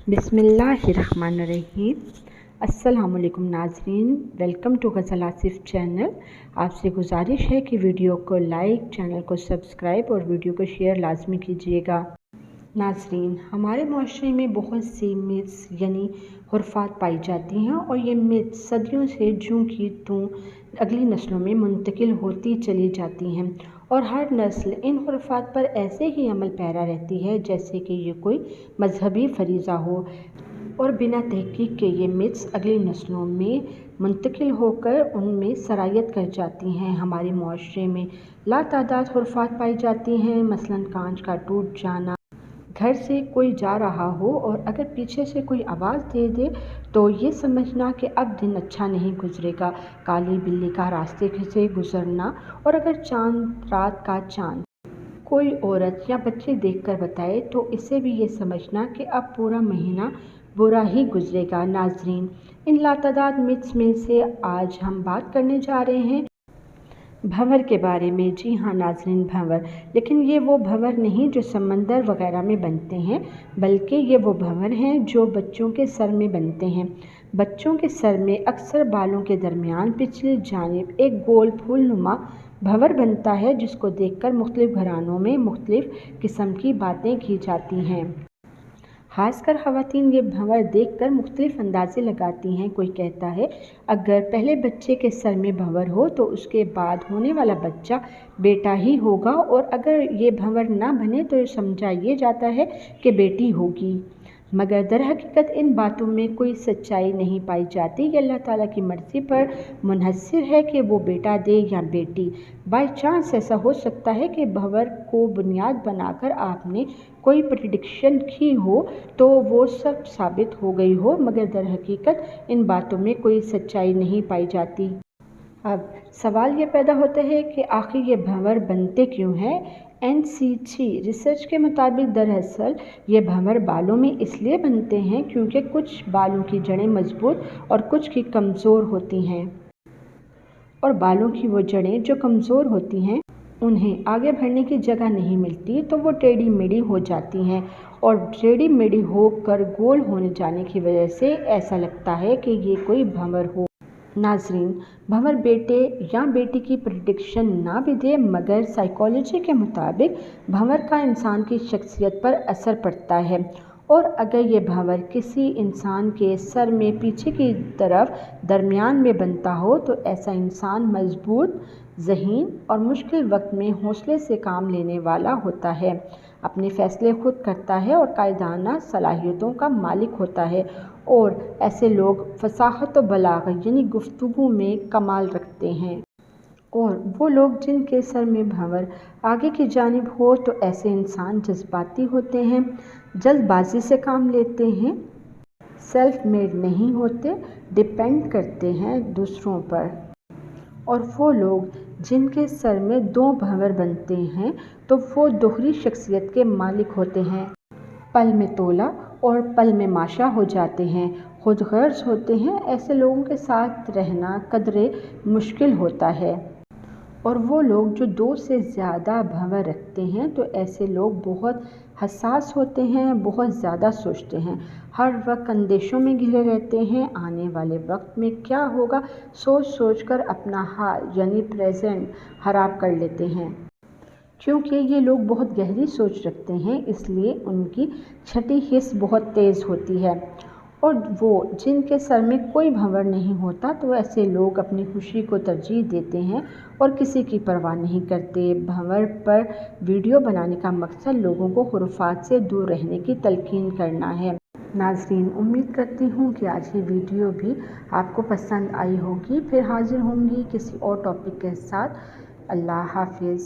बिस्मिल्लाहिर्रहमानिर्रहीम। अस्सलामुअलैकुम नाज़रीन, welcome to Ghazal Asif channel. आपसे गुजारिश है कि वीडियो को लाइक, चैनल को सब्सक्राइब और वीडियो को शेयर लाजमी कीजिएगा। नाज़रीन, हमारे माशरे में बहुत सी मिथ्स यानी खुराफात पाई जाती हैं और ये मिथ्स सदियों से जूं की त्यों अगली नस्लों में मुंतकिल होती चली जाती हैं और हर नस्ल इन खुराफात पर ऐसे ही अमल पैरा रहती है जैसे कि ये कोई मजहबी फरीज़ा हो और बिना तहकीक के ये मिथ्स अगली नस्लों में मुंतकिल होकर उनमें सरायत कर जाती हैं। हमारे माशरे में लातादाद खुराफात पाई जाती हैं, मसलन कांच का टूट जाना, घर से कोई जा रहा हो और अगर पीछे से कोई आवाज़ दे दे तो ये समझना कि अब दिन अच्छा नहीं गुजरेगा, काली बिल्ली का रास्ते से गुजरना, और अगर चांद रात का चांद कोई औरत या बच्चे देखकर बताए तो इसे भी ये समझना कि अब पूरा महीना बुरा ही गुजरेगा। नाज़रीन, इन लातादाद मिथ्स में से आज हम बात करने जा रहे हैं भंवर के बारे में। जी हाँ नाज़रीन, भंवर, लेकिन ये वो भंवर नहीं जो समंदर वगैरह में बनते हैं, बल्कि ये वो भंवर हैं जो बच्चों के सर में बनते हैं। बच्चों के सर में अक्सर बालों के दरमियान पिछली जानिब एक गोल फूलनुमा भंवर बनता है जिसको देखकर मुख्तलिफ घरानों में मुख्तलिफ किस्म की बातें की जाती हैं। खासकर ख़वातीन ये भंवर देखकर मुख्तलिफ अंदाज़े लगाती हैं। कोई कहता है अगर पहले बच्चे के सर में भंवर हो तो उसके बाद होने वाला बच्चा बेटा ही होगा, और अगर ये भंवर ना बने तो समझा ये जाता है कि बेटी होगी। मगर दर हकीकत इन बातों में कोई सच्चाई नहीं पाई जाती। ये अल्लाह ताला की मर्ज़ी पर मुनहसर है कि वो बेटा दे या बेटी। बाई चांस ऐसा हो सकता है कि भंवर को बुनियाद बनाकर आपने कोई प्रेडिक्शन की हो तो वो सब साबित हो गई हो, मगर दर हकीकत इन बातों में कोई सच्चाई नहीं पाई जाती। अब सवाल ये पैदा होता है कि आखिर ये भंवर बनते क्यों हैं। NCT रिसर्च के मुताबिक दरअसल ये भंवर बालों में इसलिए बनते हैं क्योंकि कुछ बालों की जड़ें मजबूत और कुछ की कमज़ोर होती हैं, और बालों की वो जड़ें जो कमज़ोर होती हैं उन्हें आगे बढ़ने की जगह नहीं मिलती तो वो टेढ़ी मेढ़ी हो जाती हैं, और टेढ़ी मेढ़ी होकर गोल होने जाने की वजह से ऐसा लगता है कि ये कोई भंवर हो। नाज़रीन, भंवर बेटे या बेटी की प्रेडिक्शन ना भी दे, मगर साइकोलॉजी के मुताबिक भंवर का इंसान की शख्सियत पर असर पड़ता है, और अगर ये भंवर किसी इंसान के सर में पीछे की तरफ दरमियान में बनता हो तो ऐसा इंसान मजबूत, ज़हीन और मुश्किल वक्त में हौसले से काम लेने वाला होता है, अपने फ़ैसले खुद करता है और कायदाना सलाहियतों का मालिक होता है, और ऐसे लोग फसाहत व बलागत यानी गुफ्तगू में कमाल रखते हैं। और वो लोग जिनके सर में भंवर आगे की जानिब हो तो ऐसे इंसान जज्बाती होते हैं, जल्दबाजी से काम लेते हैं, सेल्फ मेड नहीं होते, डिपेंड करते हैं दूसरों पर। और वो लोग जिनके सर में दो भंवर बनते हैं तो वो दोहरी शख्सियत के मालिक होते हैं, पल में तोला और पल में माशा हो जाते हैं, खुद गर्ज होते हैं। ऐसे लोगों के साथ रहना कदरे मुश्किल होता है। और वो लोग जो दो से ज़्यादा भंवर रखते हैं तो ऐसे लोग बहुत हसास होते हैं, बहुत ज़्यादा सोचते हैं, हर वक्त अंदेशों में घिरे रहते हैं, आने वाले वक्त में क्या होगा सोच सोच कर अपना हाल यानी प्रेजेंट ख़राब कर लेते हैं। क्योंकि ये लोग बहुत गहरी सोच रखते हैं इसलिए उनकी छठी हिस्स बहुत तेज़ होती है, और वो जिनके सर में कोई भंवर नहीं होता तो ऐसे लोग अपनी खुशी को तरजीह देते हैं और किसी की परवाह नहीं करते। भंवर पर वीडियो बनाने का मकसद लोगों को खुराफात से दूर रहने की तलकीन करना है। नाज़रीन, उम्मीद करती हूँ कि आज की वीडियो भी आपको पसंद आई होगी। फिर हाजिर होंगी किसी और टॉपिक के साथ। अल्लाह हाफिज़।